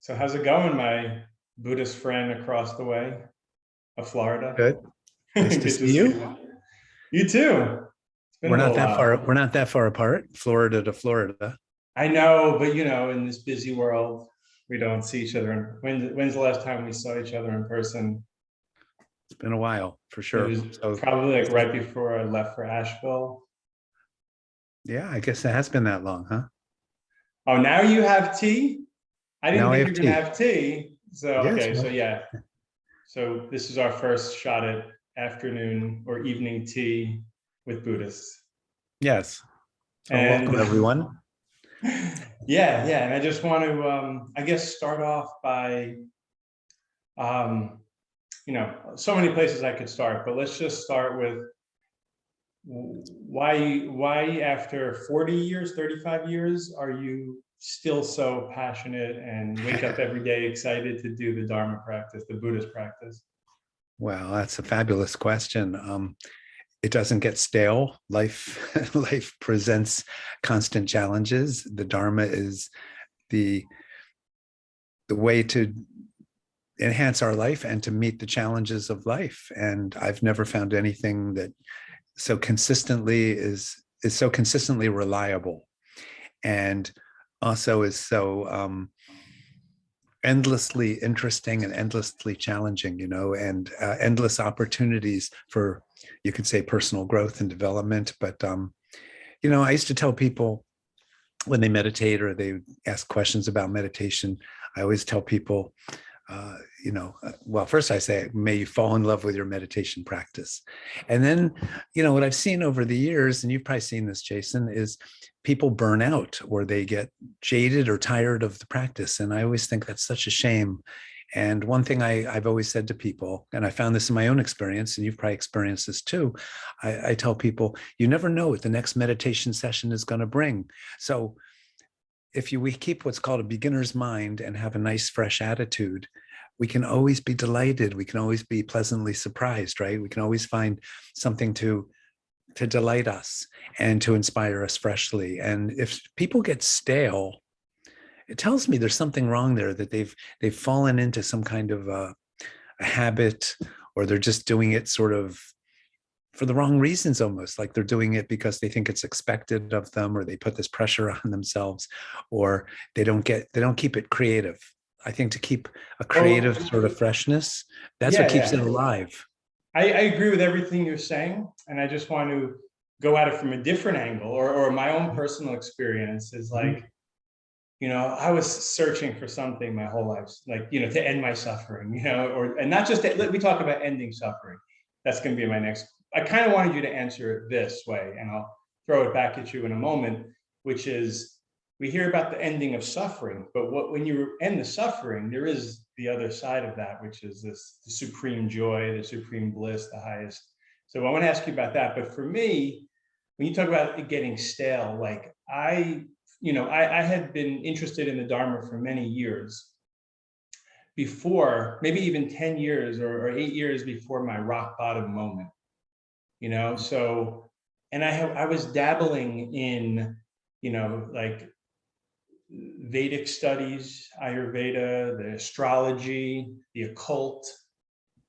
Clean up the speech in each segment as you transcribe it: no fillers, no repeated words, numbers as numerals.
So how's it going, my Buddhist friend across the way of Florida? Good. Nice to Good to see see you. you. You too. It's been We're a not little that far. while. We're not that far apart. Florida to Florida. I know, but in this busy world, we don't see each other. When's the last time we saw each other in person? It's been a while for It sure. was So probably like right before I left for Asheville. yeah, I guess it has been that long, huh? Oh, now you have tea? I didn't Now I think have you're gonna tea. have tea. So Yes. okay, so Well, yeah. So this is our first shot at afternoon or evening tea with Buddhists. yes. So And welcome everyone. yeah, and I just want to, I guess, start off by, um, so many places I could start, but let's just start with why after 40 years, 35 years, are you still so passionate and wake up every day excited to do the Dharma practice, the Buddhist practice? Well, that's a fabulous question. It doesn't get stale. Life, life presents constant challenges. The Dharma is the way to enhance our life and to meet the challenges of life. And I've never found anything that so consistently is so consistently reliable, and also is so endlessly interesting and endlessly challenging, and endless opportunities for, you could say, personal growth and development. But I used to tell people when they meditate or they ask questions about meditation, I always tell people, well, first I say, may you fall in love with your meditation practice. And then, what I've seen over the years, and you've probably seen this, Jason, is people burn out or they get jaded or tired of the practice. And I always think that's such a shame. And one thing I've always said to people, and I found this in my own experience, and you've probably experienced this too, I tell people, you never know what the next meditation session is going to bring. So if we keep what's called a beginner's mind and have a nice, fresh attitude, we can always be delighted. We can always be pleasantly surprised, right? We can always find something to delight us and to inspire us freshly. And if people get stale, it tells me there's something wrong there, that they've fallen into some kind of a habit, or they're just doing it sort of for the wrong reasons, almost like they're doing it because they think it's expected of them, or they put this pressure on themselves, or they don't keep it creative. I think to keep a creative Well, sort of freshness, that's what keeps it yeah. alive. I agree with everything you're saying, and I just want to go at it from a different angle, or my own personal experience is like, I was searching for something my whole life, like, to end my suffering, and not just that, we talk about ending suffering. That's going to be my next. I kind of wanted you to answer it this way, and I'll throw it back at you in a moment, which is, we hear about the ending of suffering, but when you end the suffering, there is the other side of that, which is the supreme joy, the supreme bliss, the highest. So I want to ask you about that. But for me, when you talk about it getting stale, like I had been interested in the Dharma for many years before, maybe even 10 years or 8 years before my rock bottom moment, so, and I was dabbling in, like Vedic studies, Ayurveda, the astrology, the occult,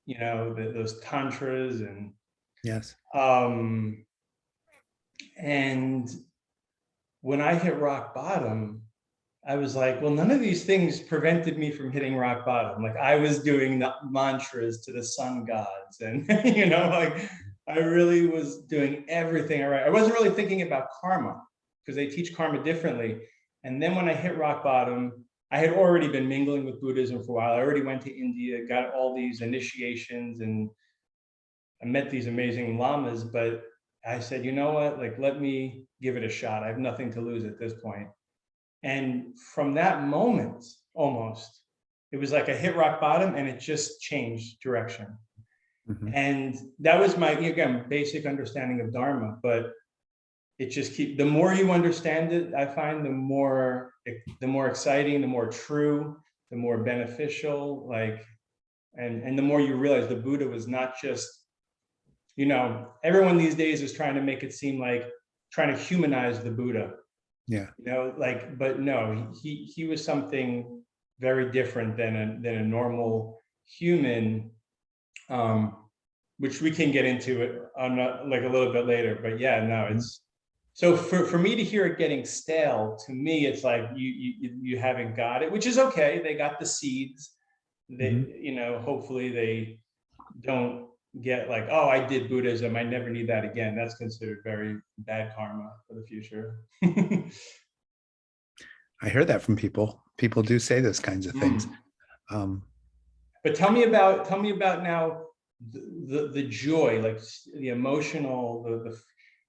those tantras, and Yes. and when I hit rock bottom, I was like, well, none of these things prevented me from hitting rock bottom. Like, I was doing the mantras to the sun gods, and like, I really was doing everything right. I wasn't really thinking about karma, because they teach karma differently. And then when I hit rock bottom, I had already been mingling with Buddhism for a while. I already went to India, got all these initiations, and I met these amazing lamas. But I said, you know what? Like, let me give it a shot. I have nothing to lose at this point. And from that moment, almost, it was like I hit rock bottom and it just changed direction. Mm-hmm. And that was my, again, basic understanding of Dharma. But it just the more you understand it, I find the more exciting, the more true, the more beneficial, like, and the more you realize the Buddha was not just, everyone these days is trying to make it seem like trying to humanize the Buddha. Yeah. Like, but no, he was something very different than a normal human, which we can get into it on like a little bit later. But yeah, no, it's so for me to hear it getting stale, to me, it's like you haven't got it, which is okay. They got the seeds. They, you know, hopefully they don't get like, oh, I did Buddhism, I never need that again. That's considered very bad karma for the future. I hear that from people. People do say those kinds of things. But tell me about now the joy, like the emotional, the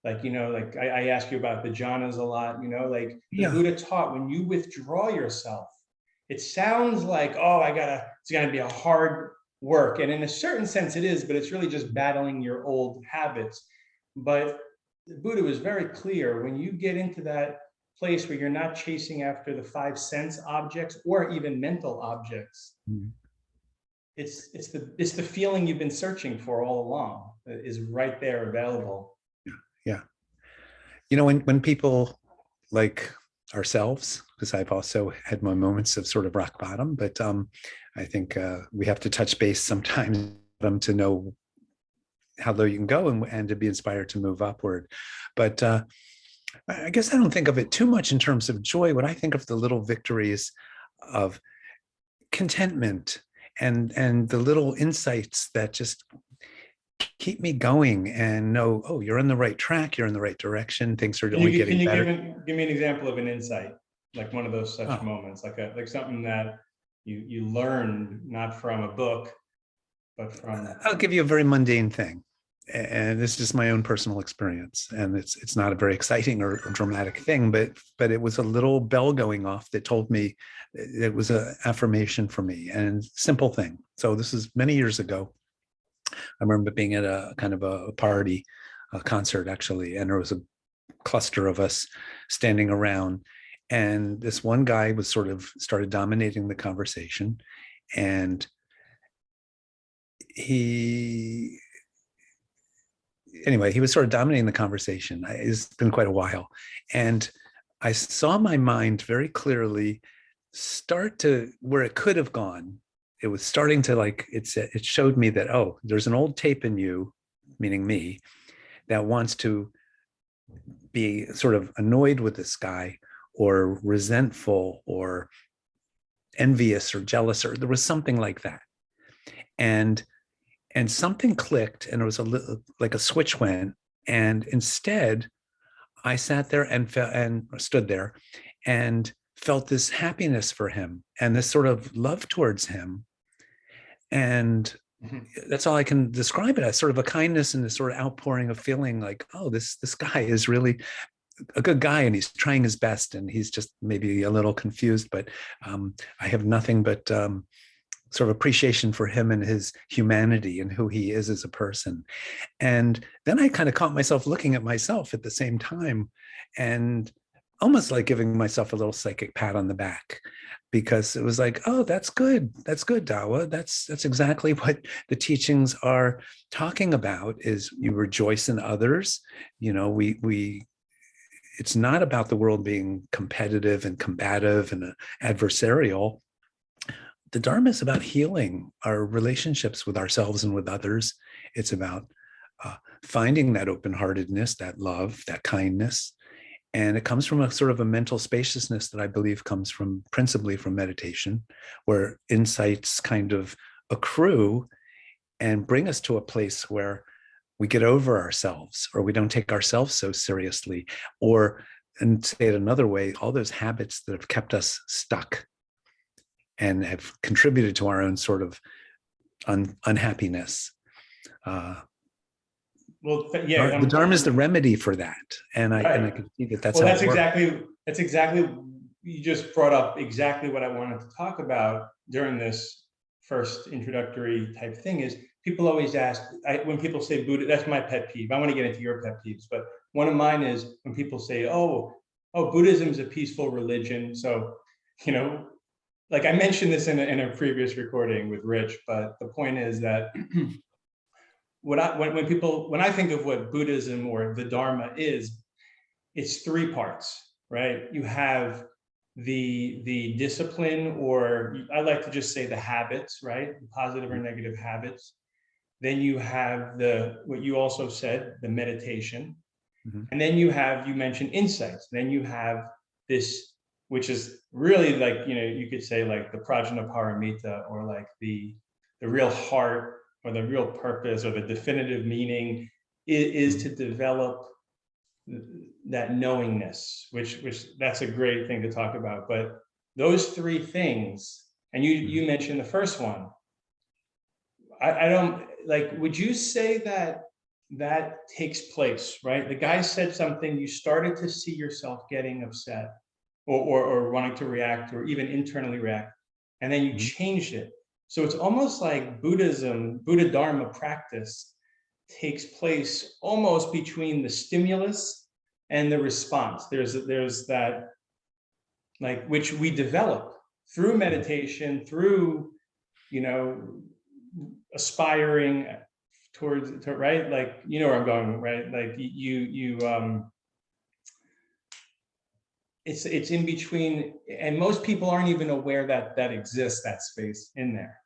like, you know, like I ask you about the jhanas a lot, you know, like the Buddha taught when you withdraw yourself, it sounds like, oh, it's gonna be a hard work. And in a certain sense it is, but it's really just battling your old habits. But the Buddha was very clear, when you get into that place where you're not chasing after the 5 sense objects or even mental objects, it's the feeling you've been searching for all along is right there available. Yeah. You know, when people like ourselves, because I've also had my moments of sort of rock bottom, but I think we have to touch base sometimes to know how low you can go and to be inspired to move upward. But I guess I don't think of it too much in terms of joy. When I think of the little victories of contentment and the little insights that just keep me going and know, oh, you're on the right track, you're in the right direction, things are only getting better. Give me an example of an insight, like one of those such moments, like something that you learned not from a book, but from. I'll give you a very mundane thing, and this is just my own personal experience, and it's not a very exciting or dramatic thing, but it was a little bell going off that told me it was an affirmation for me, and simple thing. So this is many years ago. I remember being at a kind of a party, a concert actually, and there was a cluster of us standing around, and this one guy was sort of started dominating the conversation, and he was sort of dominating the conversation. It's been quite a while, and I saw my mind very clearly start to where it could have gone. It was starting to it showed me that, oh, there's an old tape in you, meaning me, that wants to be sort of annoyed with this guy or resentful or envious or jealous, or there was something like that. And something clicked, and it was a little like a switch went. And instead I sat there and stood there and felt this happiness for him and this sort of love towards him. And that's all I can describe it as, sort of a kindness and this sort of outpouring of feeling like, oh, this guy is really a good guy and he's trying his best and he's just maybe a little confused, but I have nothing but sort of appreciation for him and his humanity and who he is as a person. And then I kind of caught myself looking at myself at the same time and almost like giving myself a little psychic pat on the back, because it was like, oh, that's good, Dawa. That's exactly what the teachings are talking about, is you rejoice in others. You know, it's not about the world being competitive and combative and adversarial. The Dharma is about healing our relationships with ourselves and with others. It's about finding that open-heartedness, that love, that kindness. And it comes from a sort of a mental spaciousness that I believe comes principally from meditation, where insights kind of accrue and bring us to a place where we get over ourselves, or we don't take ourselves so seriously, or, and say it another way, all those habits that have kept us stuck and have contributed to our own sort of unhappiness. The Dharma is the remedy for that, and I can see that that's. Well, that's exactly. You just brought up exactly what I wanted to talk about during this first introductory type thing. Is people always ask, when people say Buddha, that's my pet peeve. I want to get into your pet peeves, but one of mine is when people say, oh, Buddhism is a peaceful religion. So, you know, like I mentioned this in a previous recording with Rich, but the point is that when I think of what Buddhism or the Dharma is, it's 3 parts, right? You have the discipline, or I like to just say the habits, right? The positive or negative habits. Then you have what you also said, the meditation. Mhm. And then you mentioned insights. Then you have this, which is really like, you could say like the prajnaparamita, or like the real heart, or the real purpose, or the definitive meaning is to develop that knowingness, which that's a great thing to talk about. But those three things, and you mentioned the first one, I don't like, would you say that takes place, right? The guy said something, you started to see yourself getting upset, or wanting to react, or even internally react, and then you Mhm. changed it. So it's almost like Buddha Dharma practice takes place almost between the stimulus and the response. There's that, like, which we develop through meditation, through, aspiring right, like, where I'm going, right? Like it's in between, and most people aren't even aware that exists, that space in there.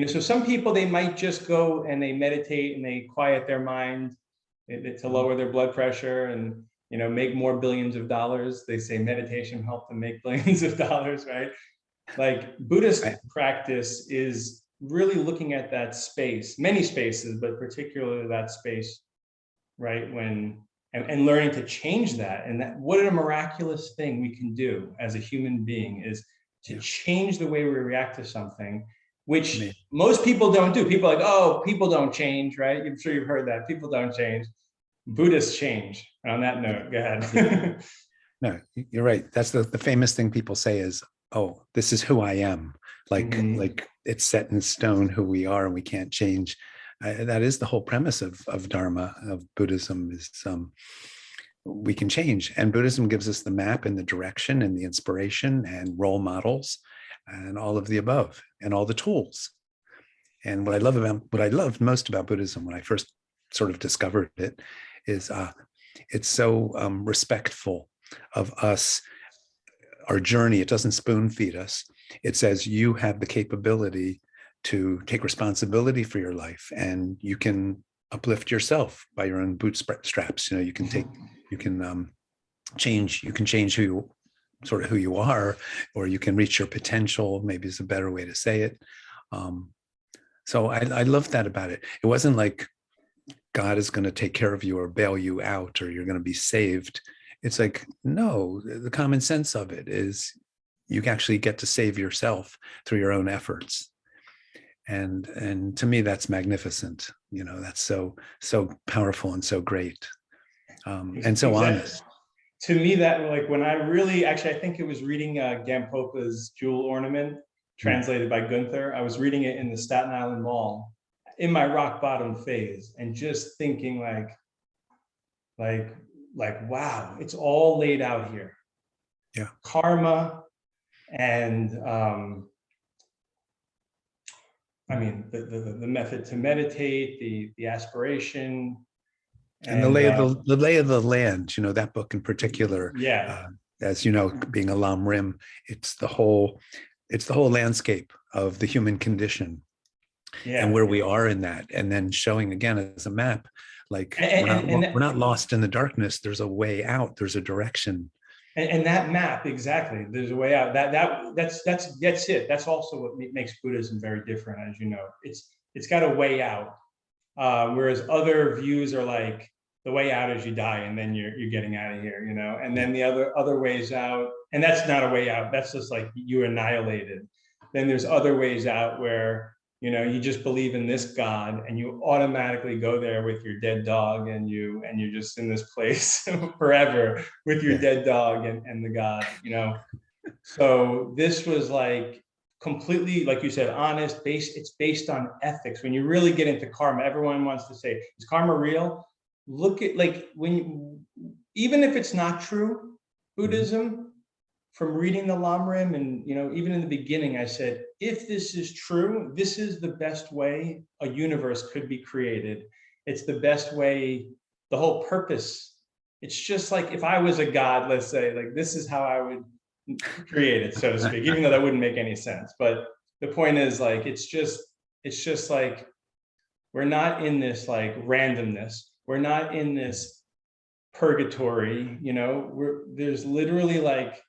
So some people, they might just go and they meditate and they quiet their mind to lower their blood pressure and make more billions of dollars. They say meditation helped them make billions of dollars, right? Like Buddhist I- practice is really looking at that space, many spaces, but particularly that space, right? And learning to change that. And that, what a miraculous thing we can do as a human being is to yeah, change the way we react to something, which amazing. most people don't do. People are like, oh, people don't change, right? I'm sure you've heard that. People don't change. Buddhists change. On that note, go ahead. No, you're right. That's the famous thing people say is, "Oh, this is who I am." Like it's set in stone who we are, and we can't change. That is the whole premise of Dharma, of Buddhism, is we can change, and Buddhism gives us the map and the direction and the inspiration and role models and all of the above and all the tools. And what I loved most about Buddhism when I first sort of discovered it is it's so respectful of us, our journey. It doesn't spoon feed us. It says you have the capability to take responsibility for your life, and you can uplift yourself by your own bootstraps. You can change who you are, or you can reach your potential, maybe is a better way to say it. So I love that about it. It wasn't like God is going to take care of you or bail you out or you're going to be saved. It's like, no, the common sense of it is you actually get to save yourself through your own efforts. And to me, that's magnificent. That's so powerful and so great, and so honest. To me, that, like, when I really, actually, I think it was reading Gampopa's Jewel Ornament, Mm. translated by Gunther. I was reading it in the Staten Island Mall in my rock bottom phase, and just thinking like, wow, it's all laid out here. Yeah. Karma and I mean, the method to meditate, the aspiration, And the lay of the land, that book in particular, yeah, as you know, being a Lam Rim, it's the whole landscape of the human condition and yeah, where we are in that, and then showing again as a map, like and we're not lost in the darkness. There's a way out. There's a direction. and that map, exactly. There's a way out. That's it. That's also what makes Buddhism very different, as you know. It's got a way out, whereas other views are like, the way out is you die, and then you're getting out of here, And then the other ways out, and that's not a way out. That's just like you're annihilated. Then there's other ways out where you just believe in this God, and you automatically go there with your dead dog, and you're just in this place forever with your Yeah. dead dog and the God. So this was like completely, like you said, honest. It's based on ethics. When you really get into karma, everyone wants to say, is karma real? Look at, like, even if it's not true, Buddhism, from reading the Lamrim, and even in the beginning, I said, if this is true, this is the best way a universe could be created. It's the best way, the whole purpose. It's just like if I was a god, let's say, like, this is how I would created, so to speak, even though that wouldn't make any sense. But the point is, like, it's just like, we're not in this like randomness. We're not in this purgatory, there's literally like,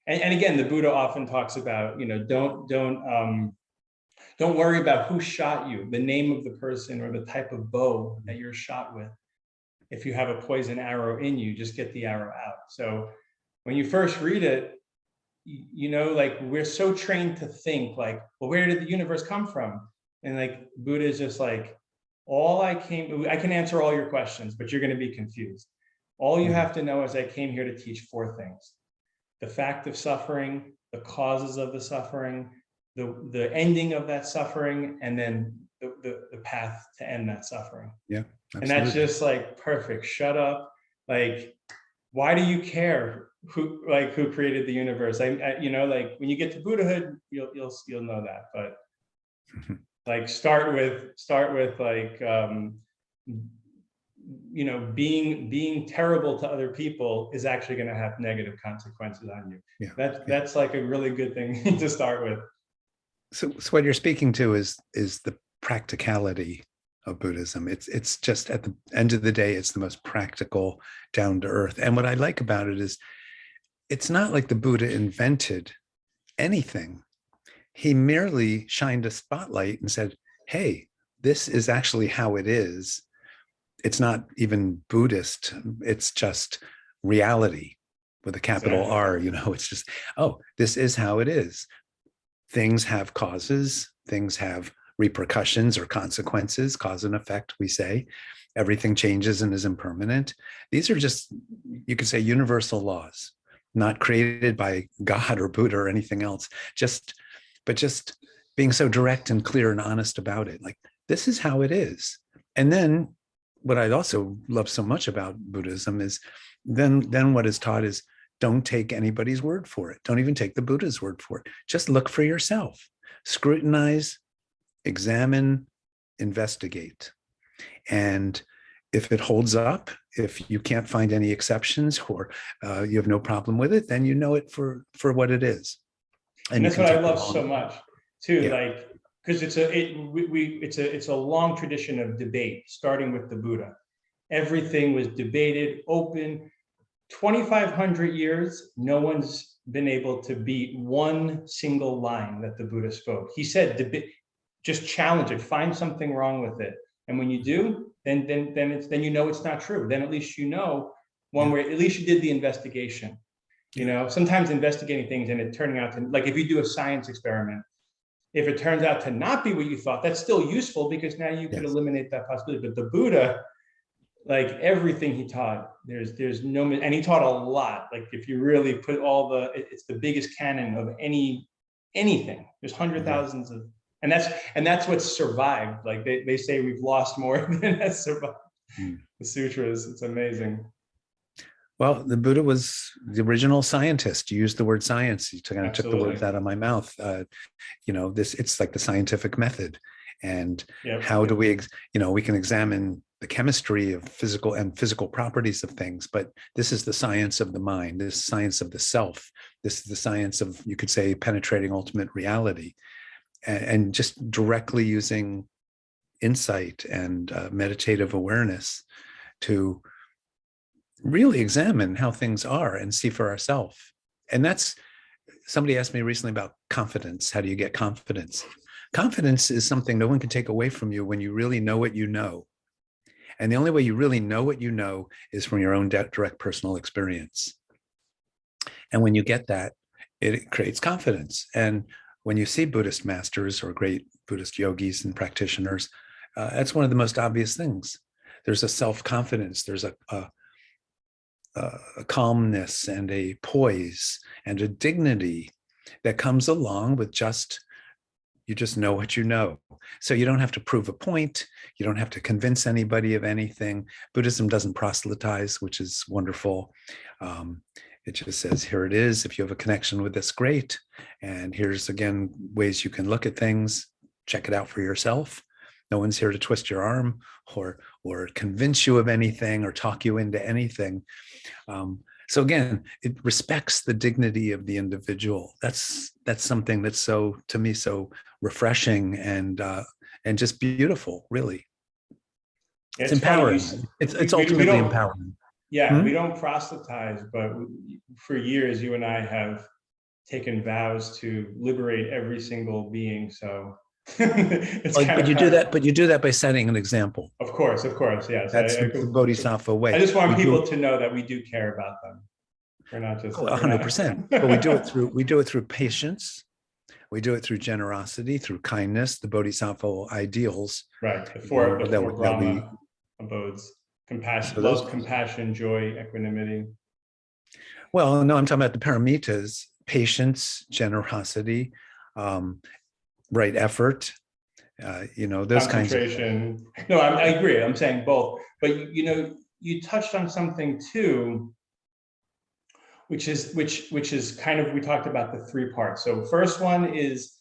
and again, the Buddha often talks about, don't worry about who shot you, the name of the person or the type of bow that you're shot with. If you have a poison arrow in you, just get the arrow out. So when you first read it, like, we're so trained to think like, well, where did the universe come from? And like, Buddha is just like, I can answer all your questions, but you're going to be confused. All you have to know is I came here to teach four things: the fact of suffering, the causes of the suffering, the ending of that suffering, and then the path to end that suffering. Yeah, absolutely. And that's just like perfect. Shut up. Like, why do you care who created the universe? Like, when you get to Buddhahood, you'll know that. But like, start with like, being terrible to other people is actually going to have negative consequences on you. Yeah, that's like a really good thing to start with. So what you're speaking to is the practicality of Buddhism. It's just, at the end of the day, it's the most practical, down to earth. And what I like about it is, it's not like the Buddha invented anything. He merely shined a spotlight and said, hey, this is actually how it is. It's not even Buddhist. It's just reality with a capital R. It's just, oh, this is how it is. Things have causes, things have repercussions or consequences, cause and effect, we say. Everything changes and is impermanent. These are just, you could say, universal laws, not created by God or Buddha or anything else, but just being so direct and clear and honest about it. Like, this is how it is. And then what I also love so much about Buddhism is then what is taught is, don't take anybody's word for it. Don't even take the Buddha's word for it. Just look for yourself. Scrutinize, examine, investigate. And if it holds up, if you can't find any exceptions, or you have no problem with it, then you know it for what it is. And that's what I love so much too. Yeah. Like, because it's a long tradition of debate, starting with the Buddha. Everything was debated, open. 2,500 years, no one's been able to beat one single line that the Buddha spoke. He said, just challenge it, find something wrong with it. And when you do, then it's not true. Then at least one way, at least you did the investigation. Sometimes investigating things and it turning out to, like, if you do a science experiment, if it turns out to not be what you thought, that's still useful, because now you could eliminate that possibility. But the Buddha, like, everything he taught, there's no, and he taught a lot. Like, if you really put it's the biggest canon of anything. There's hundred thousands of, and that's what's survived. Like, they say we've lost more than has survived. The sutras, it's amazing. Well, the Buddha was the original scientist. You used the word science. You took the words out of my mouth. It's like the scientific method. And how do we, we can examine the chemistry of physical properties of things, but this is the science of the mind, this is science of the self. This is the science of, you could say, penetrating ultimate reality, and just directly using insight and meditative awareness to really examine how things are and see for ourselves. And that's, somebody asked me recently about confidence. How do you get confidence? Confidence is something no one can take away from you when you really know what you know. And the only way you really know what you know is from your own direct personal experience. And when you get that, it creates confidence. And when you see Buddhist masters or great Buddhist yogis and practitioners, that's one of the most obvious things. There's a self-confidence, there's a calmness and a poise and a dignity that comes along with you just know what you know. So you don't have to prove a point. You don't have to convince anybody of anything. Buddhism doesn't proselytize, which is wonderful. It just says, here it is. If you have a connection with this, great. And here's, again, ways you can look at things. Check it out for yourself. No one's here to twist your arm or convince you of anything or talk you into anything. So again, it respects the dignity of the individual. That's something that's so, to me, so refreshing and just beautiful, really. It's It's funny. empowering. It's We ultimately don't, empowering. yeah, Hmm? we don't proselytize, but for years, you and I have taken vows to liberate every single being. So it's kind But of you do hard. that, by setting an example. Of course, yes. That's the Bodhisattva I way. just want We people do to know that we do care about them. We're not just, we're not. 100%, but we do it through patience. We do it through generosity, through kindness, the Bodhisattva ideals. Right. The That four that we Brahma abodes: compassion, so those. love, compassion, joy, equanimity. Well, no, I'm talking about the paramitas: patience, generosity, um, right effort. Those kinds of things. Concentration. No, I agree. I'm saying both. But you touched on something too, which is kind of, we talked about the three parts. So first one is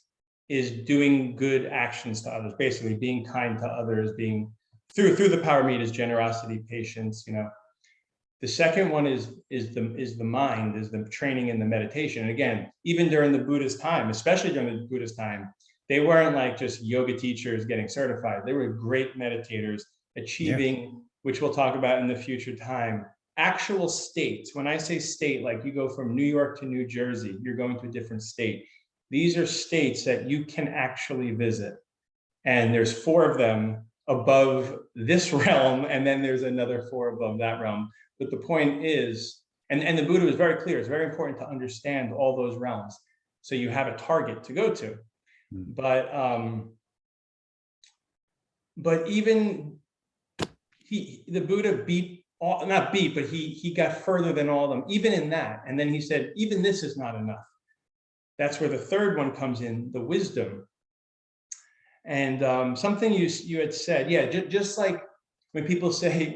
doing good actions to others, basically being kind to others, being through the paramitas: generosity, patience. The second one is the mind, is the training and the meditation. And again, even during the Buddhist time, especially during the Buddhist time, they weren't like just yoga teachers getting certified. They were great meditators, Yeah. achieving, which we'll talk about in the future time, actual states. When I say state, like you go from New York to New Jersey, you're going to a different state. These are states that you can actually visit. And there's four of them above this realm, and then there's another four above that realm. But the point is, and the Buddha was very clear, it's very important to understand all those realms, so you have a target to go to. But even the Buddha but he got further than all of them, even in that. And then he said, even this is not enough. That's where the third one comes in, the wisdom. And something you had said, yeah, just like when people say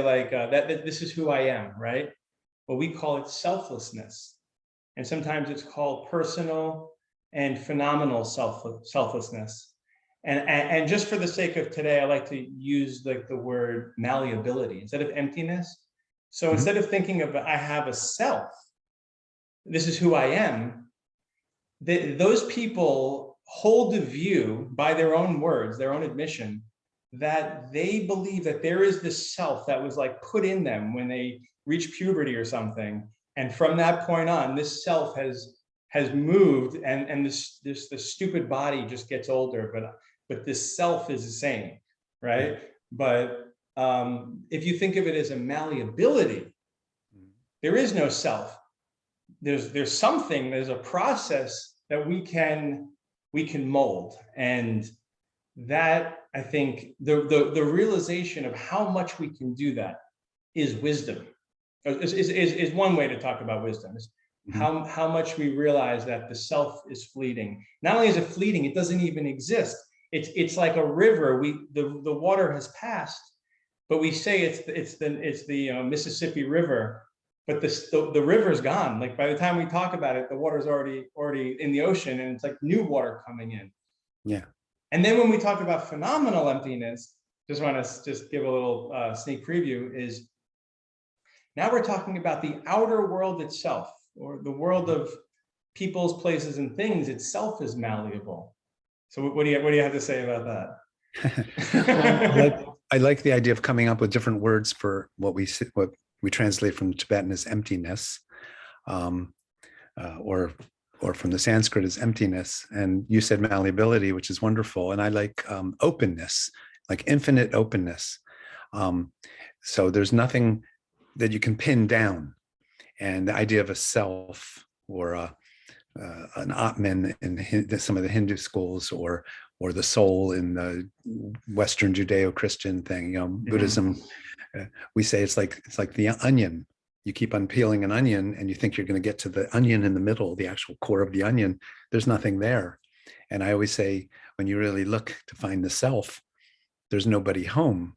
like that this is who I am, right? Well, we call it selflessness, and sometimes it's called personal and phenomenal selflessness. And just for the sake of today, I like to use like the word malleability instead of emptiness. So instead of thinking of I have a self, this is who I am, those people hold the view, by their own words, their own admission, that they believe that there is this self that was like put in them when they reach puberty or something. And from that point on, this self has moved, and this stupid body just gets older, but this self is the same, right? But if you think of it as a malleability, there is no self. There's something, there's a process that we can mold. And that, I think, the realization of how much we can do that is wisdom. Is one way to talk about wisdom. Is how much we realize that the self is fleeting. Not only is it fleeting, it doesn't even exist. It's like a river. The water has passed, but we say it's the Mississippi River, but the river's gone. Like by the time we talk about it, the water's already in the ocean, and it's like new water coming in. Yeah. And then when we talk about phenomenal emptiness, just want to just give a little sneak preview, is now we're talking about the outer world itself, or the world of people's, places, and things itself is malleable. So what do you have to say about that? Well, I like the idea of coming up with different words for what we translate from Tibetan as emptiness, or from the Sanskrit as emptiness. And you said malleability, which is wonderful. And I like openness, like infinite openness. So there's nothing that you can pin down. And the idea of a self, or an Atman in some of the Hindu schools, or the soul in the Western Judeo-Christian thing, Buddhism, we say it's like the onion. You keep on peeling an onion and you think you're going to get to the onion in the middle, the actual core of the onion. There's nothing there. And I always say, when you really look to find the self, there's nobody home,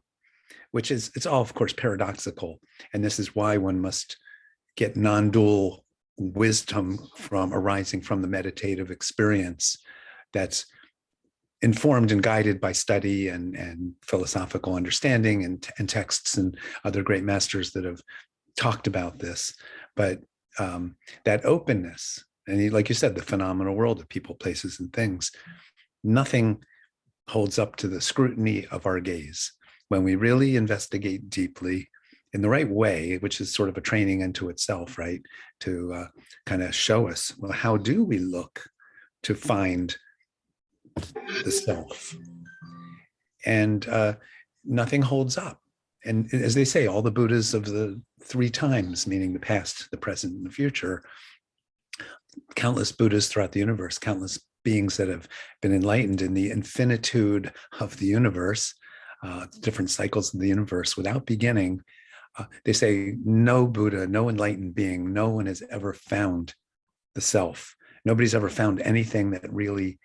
it's all, of course, paradoxical. And this is why one must get non-dual wisdom arising from the meditative experience that's informed and guided by study and philosophical understanding and texts and other great masters that have talked about this, but that openness, and like you said, the phenomenal world of people, places, and things, nothing holds up to the scrutiny of our gaze. When we really investigate deeply in the right way, which is sort of a training into itself, right? To kind of show us, well, how do we look to find the self? And nothing holds up. And as they say, all the Buddhas of the three times, meaning the past, the present, and the future, countless Buddhas throughout the universe, countless beings that have been enlightened in the infinitude of the universe, different cycles of the universe without beginning. They say no Buddha, no enlightened being, no one has ever found the self. Nobody's ever found anything that really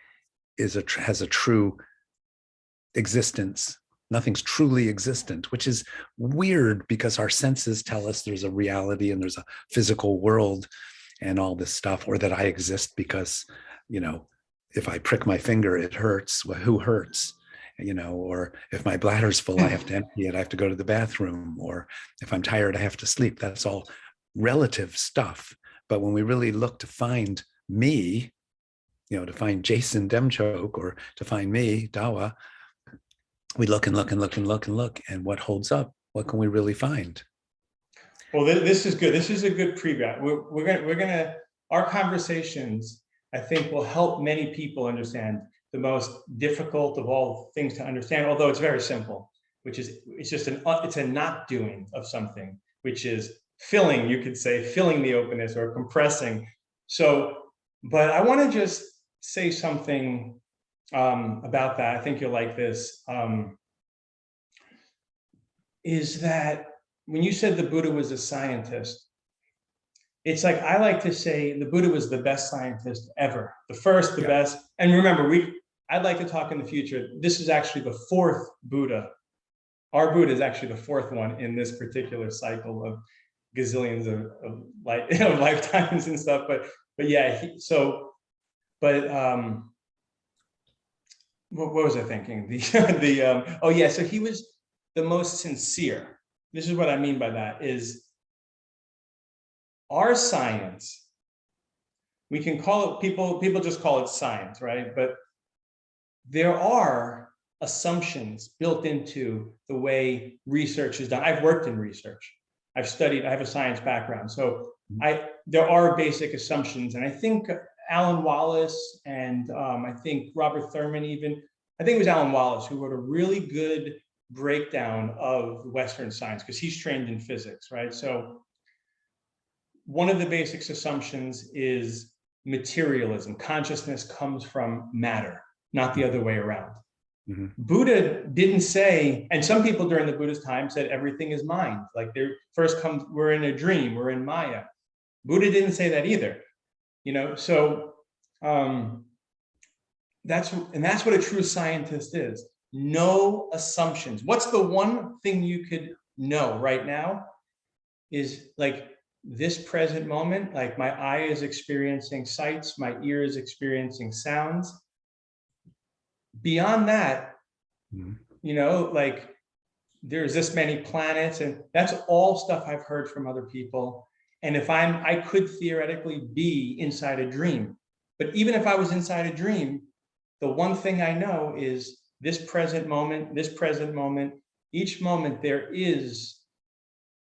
has a true existence. Nothing's truly existent, which is weird because our senses tell us there's a reality and there's a physical world and all this stuff, or that I exist because, if I prick my finger, it hurts. Well, who hurts? Or if my bladder's full, I have to empty it. I have to go to the bathroom. Or if I'm tired, I have to sleep. That's all relative stuff. But when we really look to find me, to find Jason Demchok, or to find me, Dawa, we look and look and look and look and look. And what holds up? What can we really find? Well, this is good. This is a good preview. We're gonna our conversations, I think, will help many people understand the most difficult of all things to understand, although it's very simple, which is it's a not doing of something, which is filling, you could say, filling the openness or compressing. So, but I want to just say something about that. I think you'll like this. Is that when you said the Buddha was a scientist, it's like, I like to say the Buddha was the best scientist ever, the first, the best. And remember, I'd like to talk in the future. This is actually the fourth Buddha. Our Buddha is actually the fourth one in this particular cycle of gazillions of lifetimes and stuff. But yeah, what was I thinking? So he was the most sincere. This is what I mean by that, is our science, we can call it, people just call it science, right? But there are assumptions built into the way research is done. I've worked in research. I've studied, I have a science background. So there are basic assumptions. And I think Alan Wallace and I think Robert Thurman I think it was Alan Wallace who wrote a really good breakdown of Western science, because he's trained in physics, right? So one of the basic assumptions is materialism. Consciousness comes from matter, not the other way around. Mm-hmm. Buddha didn't say, and some people during the Buddha's time said everything is mind. Like we're in a dream, we're in Maya. Buddha didn't say that either. So that's what a true scientist is. No assumptions. What's the one thing you could know right now is like this present moment, like my eye is experiencing sights, my ear is experiencing sounds. Beyond that, like there's this many planets, and that's all stuff I've heard from other people. And if I could theoretically be inside a dream, but even if I was inside a dream, the one thing I know is this present moment, each moment there is,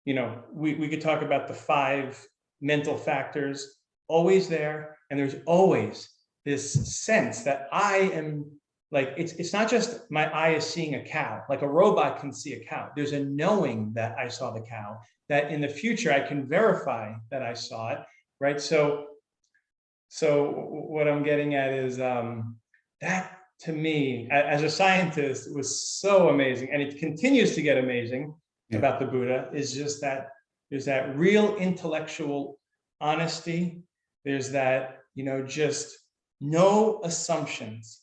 we could talk about the 5 mental factors always there. And there's always this sense that I am like, it's not just my eye is seeing a cow, like a robot can see a cow. There's a knowing that I saw the cow, that in the future I can verify that I saw it, right? So what I'm getting at is that, to me, as a scientist, was so amazing, and it continues to get amazing about the Buddha, is just that there's that real intellectual honesty. There's that, just no assumptions.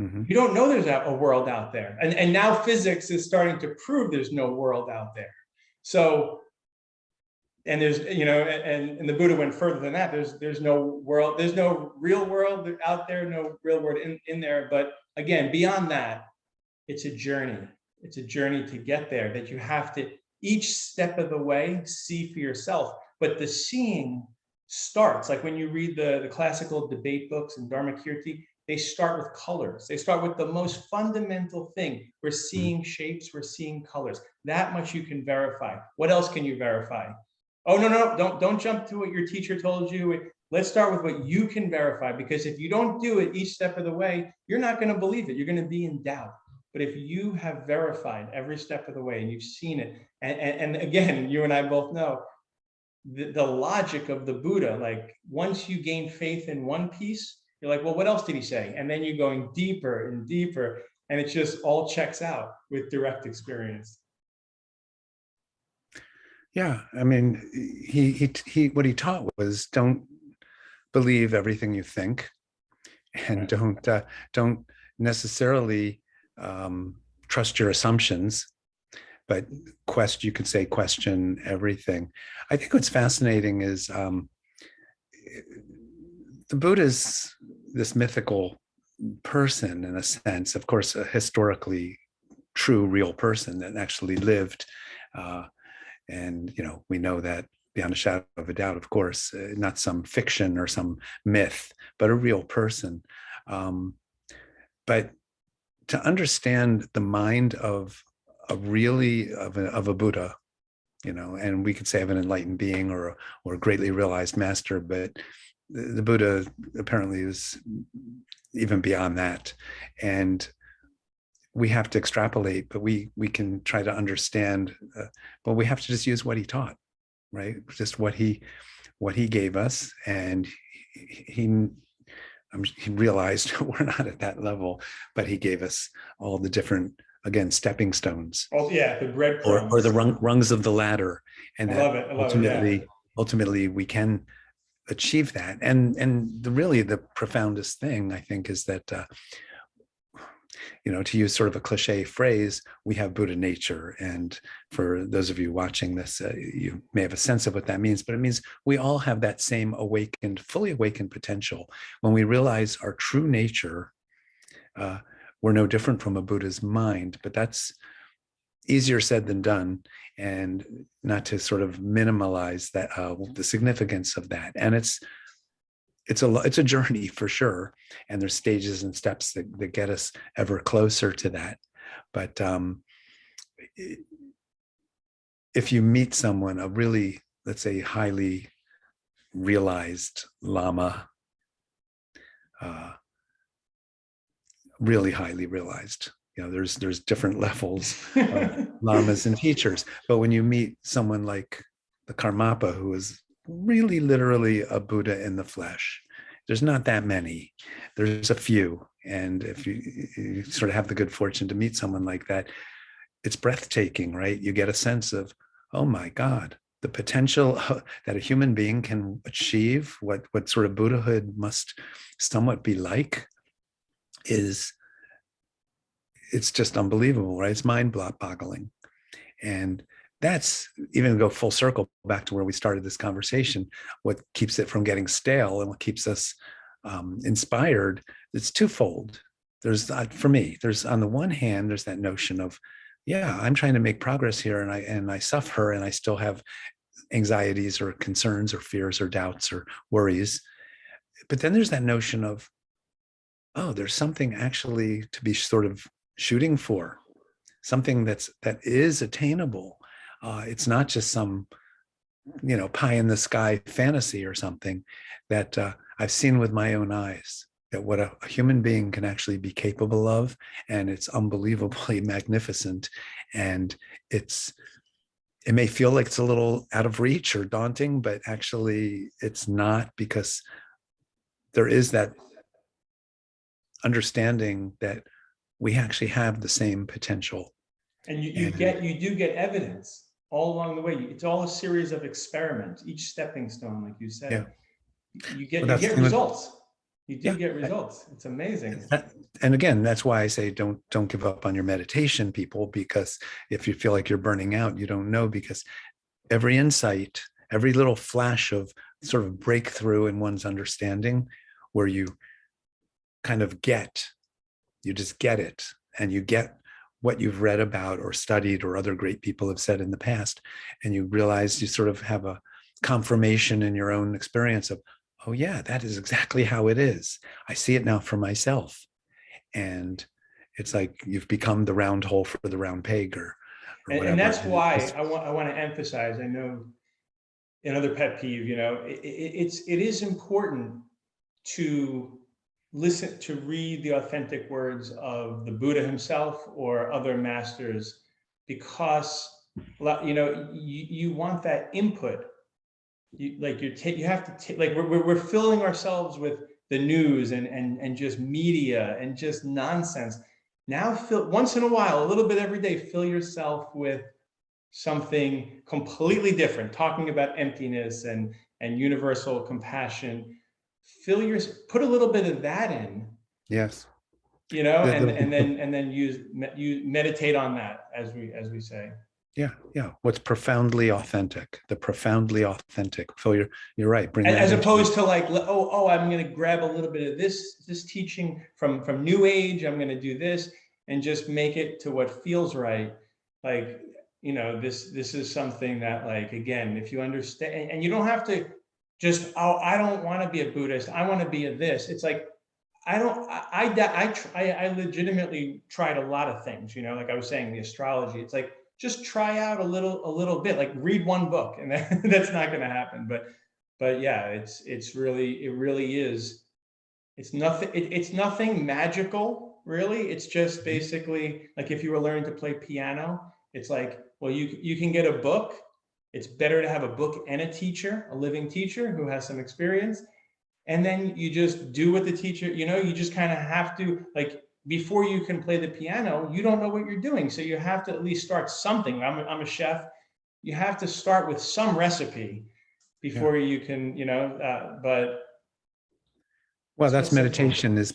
Mm-hmm. You don't know there's a world out there. And now physics is starting to prove there's no world out there. So, and there's, and the Buddha went further than that. There's no world, there's no real world out there, no real world in there. But again, beyond that, it's a journey. It's a journey to get there, that you have to, each step of the way, see for yourself. But the seeing starts, like when you read the classical debate books and Dharma Kirti, they start with colors. They start with the most fundamental thing. We're seeing shapes, we're seeing colors. That much you can verify. What else can you verify? Oh, no, don't jump to what your teacher told you. Let's start with what you can verify, because if you don't do it each step of the way, you're not going to believe it. You're going to be in doubt. But if you have verified every step of the way and you've seen it, and again, you and I both know the logic of the Buddha, like once you gain faith in one piece, you're like, well, what else did he say? And then you're going deeper and deeper, and it just all checks out with direct experience. Yeah, I mean, he what he taught was don't believe everything you think, and don't necessarily trust your assumptions, but you could say question everything. I think what's fascinating is the Buddha's this mythical person, in a sense, of course, a historically true, real person that actually lived. And, we know that beyond a shadow of a doubt, of course, not some fiction or some myth, but a real person. But to understand the mind of a Buddha, and we could say of an enlightened being or a greatly realized master, but the Buddha apparently is even beyond that. And we have to extrapolate, but we can try to understand, but we have to just use what he taught, right? Just what he gave us. And he realized we're not at that level, but he gave us all the different, again, stepping stones. Oh yeah, the breadcrumbs. Or the rungs of the ladder. And I love it. Ultimately we can achieve that. And really the profoundest thing, I think, is that to use sort of a cliche phrase, we have Buddha nature. And for those of you watching this, you may have a sense of what that means, but it means we all have that same fully awakened potential. When we realize our true nature, we're no different from a Buddha's mind, but that's easier said than done, and not to sort of minimalize that, the significance of that. And it's a journey for sure, and there's stages and steps that get us ever closer to that. But if you meet someone, a really, let's say, highly realized Lama, really highly realized, there's different levels of Lamas and teachers, but when you meet someone like the Karmapa, who is really literally a Buddha in the flesh, there's not that many, there's a few. And if you sort of have the good fortune to meet someone like that, it's breathtaking, right? You get a sense of, oh my God, the potential that a human being can achieve, what sort of Buddhahood must somewhat be like, it's just unbelievable, right? It's mind-boggling. And that's, even go full circle back to where we started this conversation, what keeps it from getting stale and what keeps us inspired, it's twofold. For me, there's on the one hand, there's that notion of, yeah, I'm trying to make progress here, and I suffer, and I still have anxieties or concerns or fears or doubts or worries. But then there's that notion of, oh, there's something actually to be sort of shooting for, something that is attainable. It's not just some, pie in the sky fantasy or something that I've seen with my own eyes, that what a human being can actually be capable of. And it's unbelievably magnificent. And it may feel like it's a little out of reach or daunting, but actually it's not, because there is that understanding that we actually have the same potential. And you do get evidence all along the way. It's all a series of experiments, each stepping stone, like you said. Yeah. You get results. You do get results. It's amazing. And again, that's why I say don't give up on your meditation, people, because if you feel like you're burning out, you don't know, because every insight, every little flash of sort of breakthrough in one's understanding, where you kind of you just get it, and you get what you've read about or studied or other great people have said in the past, and you realize you sort of have a confirmation in your own experience of, oh yeah, that is exactly how it is. I see it now for myself. And it's like you've become the round hole for the round peg, or And whatever. that's why I want to emphasize, I know another pet peeve, it is important to listen, to read the authentic words of the Buddha himself or other masters, because you want that input. You have to take, like, we're filling ourselves with the news and just media and just nonsense. Now, once in a while, a little bit every day, fill yourself with something completely different, talking about emptiness and universal compassion. Put a little bit of that in. Yes. And then you meditate on that, as we say. Yeah. What's profoundly authentic, the profoundly authentic. So you're right. Bring that As opposed to like, I'm going to grab a little bit of this teaching from New Age. I'm going to do this and just make it to what feels right. Like, this is something that, like, again, if you understand, and you don't have to just, I don't want to be a Buddhist, I want to be a this. It's like, I legitimately tried a lot of things, like I was saying, the astrology. It's like, just try out a little bit, like read one book, and that's not going to happen. But yeah, it really is. It's nothing magical, really. It's just basically like if you were learning to play piano, it's like, well, you can get a book. It's better to have a book and a teacher, a living teacher who has some experience. And then you just do what the teacher, you just kind of have to, like, before you can play the piano, you don't know what you're doing. So you have to at least start something. I'm a chef. You have to start with some recipe before you can, but. Well, that's meditation is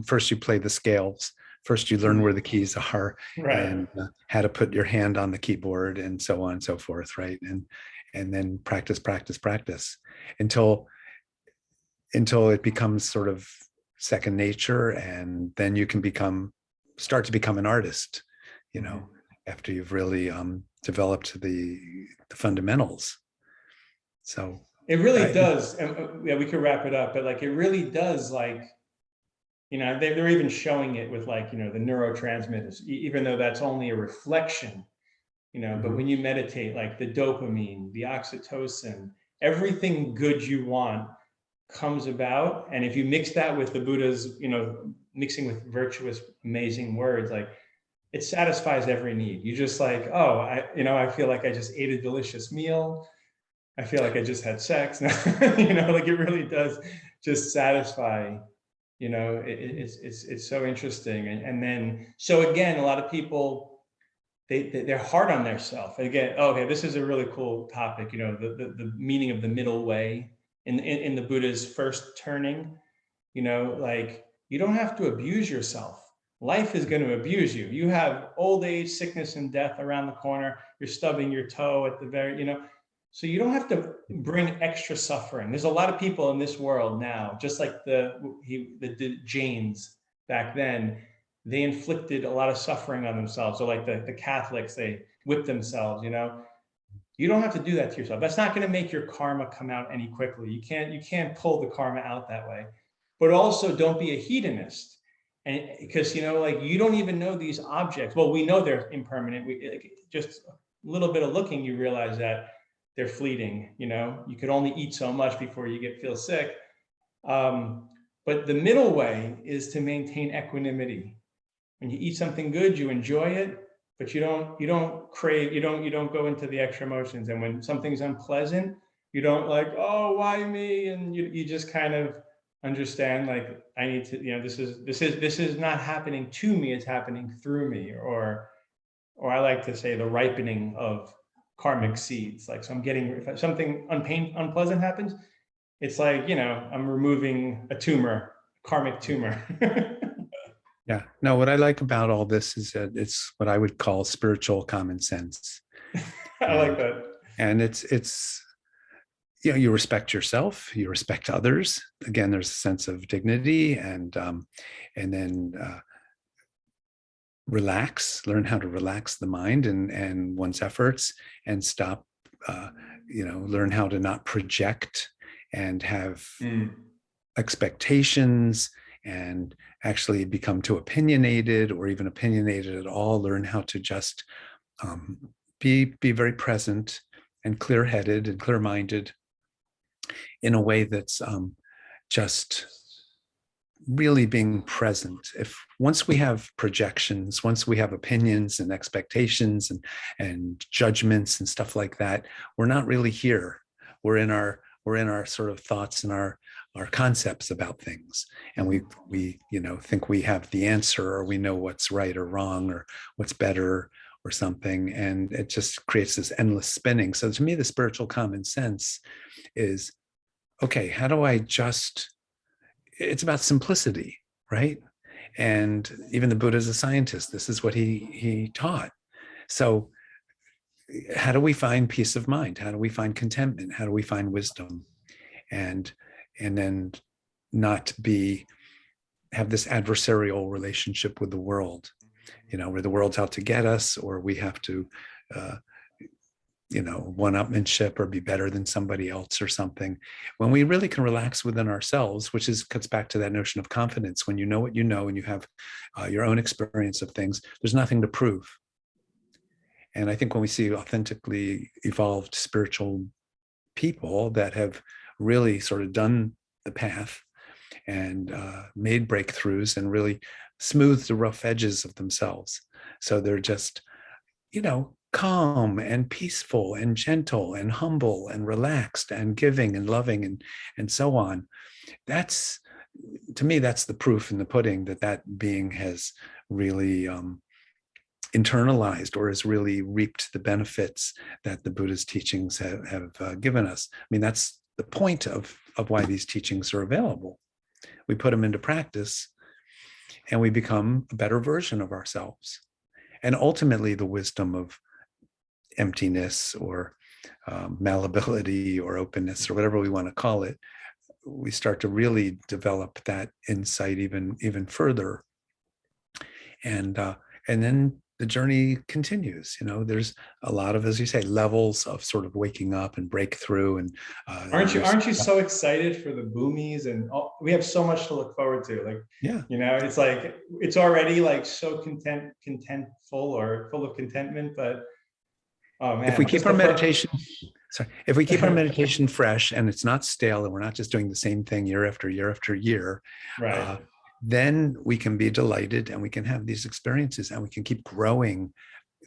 first you play the scales. First you learn where the keys are, right, and how to put your hand on the keyboard and so on and so forth. Right. And then practice until it becomes sort of second nature. And then you can start to become an artist, after you've really developed the fundamentals. So it really does. And yeah, we could wrap it up, but like, it really does, like, they're even showing it with, like, the neurotransmitters, even though that's only a reflection, but when you meditate, like the dopamine, the oxytocin, everything good you want comes about. And if you mix that with the Buddha's, mixing with virtuous, amazing words, like, it satisfies every need. You just like, I feel like I just ate a delicious meal. I feel like I just had sex. Like, it really does just satisfy. It's so interesting. And then, so again, a lot of people, they're hard on themselves. Again, okay, this is a really cool topic. The meaning of the middle way in the Buddha's first turning. Like, you don't have to abuse yourself. Life is going to abuse you. You have old age, sickness, and death around the corner. You're stubbing your toe at the very, so you don't have to bring extra suffering. There's a lot of people in this world now, just like the Jains back then, they inflicted a lot of suffering on themselves. So like the Catholics, they whipped themselves, You don't have to do that to yourself. That's not going to make your karma come out any quickly. You can't pull the karma out that way. But also, don't be a hedonist. And because, like, you don't even know these objects. Well, we know they're impermanent. Just a little bit of looking, you realize that they're fleeting. You could only eat so much before you feel sick. But the middle way is to maintain equanimity. When you eat something good, you enjoy it, but you don't crave, you don't go into the extra emotions. And when something's unpleasant, you don't like, oh, why me? And you just kind of understand, like, I need to, this is not happening to me, it's happening through me. Or I like to say the ripening of karmic seeds. Like, so I'm getting, if something unpleasant happens, it's like, I'm removing a tumor, karmic tumor. Yeah. No, what I like about all this is that it's what I would call spiritual common sense. I like that. And it's you respect yourself, you respect others. Again, there's a sense of dignity, and then learn how to relax the mind and one's efforts, and stop, learn how to not project and have expectations and actually become too opinionated or even opinionated at all. Learn how to just be very present and clear-headed and clear-minded in a way that's just really being present. If once we have projections, once we have opinions and expectations and judgments and stuff like that, we're not really here. We're in our sort of thoughts and our concepts about things, and we think we have the answer, or we know what's right or wrong, or what's better or something, and it just creates this endless spinning. So to me, the spiritual common sense is, okay, how do I just, it's about simplicity, right? And even the Buddha is a scientist. This is what he taught. So how do we find peace of mind? How do we find contentment? How do we find wisdom? And then not have this adversarial relationship with the world, where the world's out to get us, or we have to, one-upmanship or be better than somebody else or something. When we really can relax within ourselves, which cuts back to that notion of confidence. When you know what you know and you have your own experience of things, there's nothing to prove. And I think when we see authentically evolved spiritual people that have really sort of done the path and made breakthroughs and really smoothed the rough edges of themselves, so they're just, calm and peaceful and gentle and humble and relaxed and giving and loving and so on. That's, to me, that's the proof in the pudding that being has really internalized or has really reaped the benefits that the Buddha's teachings have given us. I mean, that's the point of why these teachings are available. We put them into practice and we become a better version of ourselves. And ultimately, the wisdom of emptiness or malleability or openness or whatever we want to call it, we start to really develop that insight even further. And then the journey continues. There's a lot of, as you say, levels of sort of waking up and breakthrough. And aren't you so excited for the boomies? And we have so much to look forward to. Like, yeah, it's like it's already like so contentful or full of contentment. But oh man, if we keep our meditation, if we keep our meditation fresh and it's not stale, and we're not just doing the same thing year after year after year, right. Then we can be delighted and we can have these experiences and we can keep growing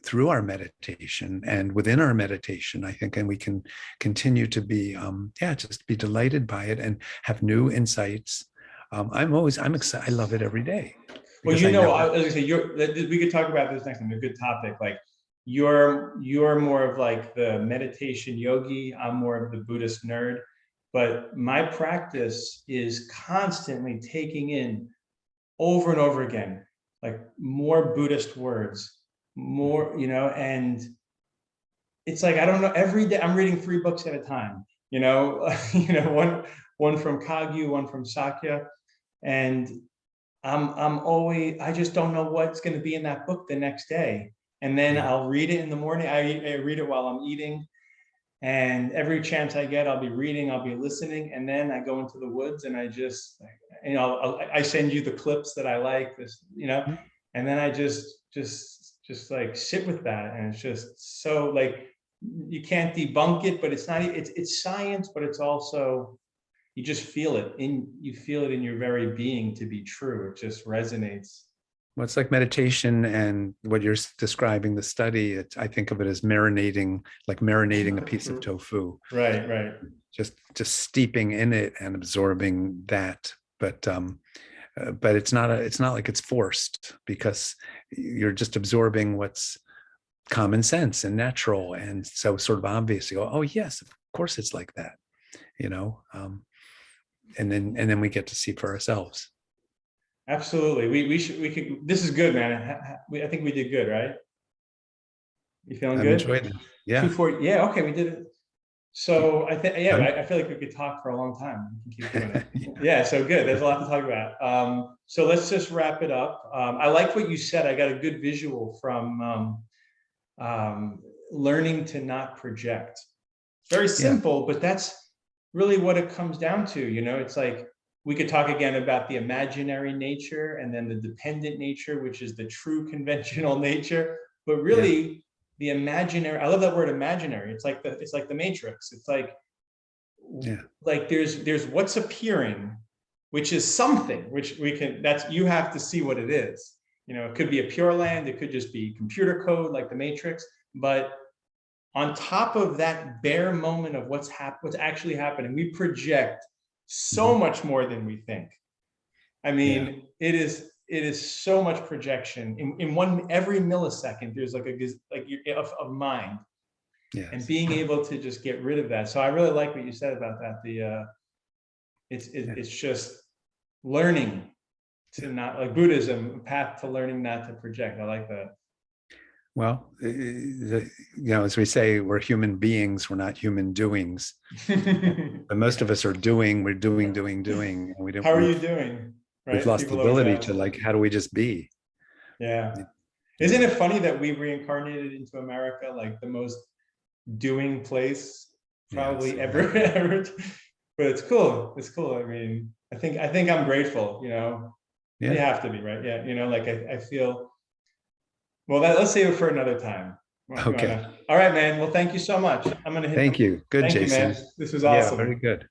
through our meditation and within our meditation, I think, and we can continue to be, just be delighted by it and have new insights. I'm excited. I love it every day. Well, I was gonna say, we could talk about this next time. A good topic. Like you're more of like the meditation yogi. I'm more of the Buddhist nerd. But my practice is constantly taking in over and over again, like more Buddhist words, more, and it's like, I don't know, every day I'm reading 3 books at a time, one from Kagyu, one from Sakya. And I just don't know what's going to be in that book the next day. And then I'll read it in the morning. I read it while I'm eating. And every chance I get, I'll be reading, I'll be listening. And then I go into the woods and I just, I send you the clips that I like, and then I just like sit with that. And it's just so like, you can't debunk it, but it's not, it's science, but it's also, you just feel it in your very being to be true. It just resonates. Well, it's like meditation, and what you're describing, the study, I think of it as marinating a piece of tofu. Right. Just steeping in it and absorbing that. But it's not like it's forced, because you're just absorbing what's common sense and natural, and so sort of obvious. You go, oh yes, of course it's like that, and then we get to see for ourselves. Absolutely. We could, this is good, man. I think we did good, right? You feeling good? Enjoyed it. Yeah. 240. Yeah. Okay. We did it. So I think, yeah, Pardon? I feel like we could talk for a long time. We can keep doing it. Yeah, so good. There's a lot to talk about. So let's just wrap it up. I like what you said. I got a good visual from learning to not project. Very Yeah. simple, but that's really what it comes down to. You know, it's like we could talk again about the imaginary nature and then the dependent nature, which is the true conventional nature. But Yeah. really, the imaginary, I love that word imaginary. It's like the matrix. It's Yeah. like there's what's appearing, which is something which we can, that's, you have to see what it is. You know, it could be a pure land, it could just be computer code like the matrix, but on top of that bare moment of what's actually happening, we project so Mhm. much more than we think. I Yeah. mean, it is so much projection in one every millisecond. There's like of mind, and Yes. being able to just get rid of that. So I really like what you said about that. Yeah. It's just learning to Yeah. not, like Buddhism, a path to learning not to project. I like that. Well, as we say, we're human beings, we're not human doings. But most of us are doing, we're doing, and How are you doing? we've Right? lost the People always ability ask. to, like, how do we just be? Yeah. You Isn't know? it funny that we reincarnated into America, like the most doing place Yes, probably ever, exactly. ever? But it's cool. It's cool. I mean, I think I'm grateful, you know. You Yeah. have to be, right? Yeah. You know, like I feel, well, let's save it for another time. You Okay. wanna, all right, man. Well, thank you so much. I'm gonna hit the, Thank you. Good, thank you, man. Jason. This was Yeah, very awesome. good.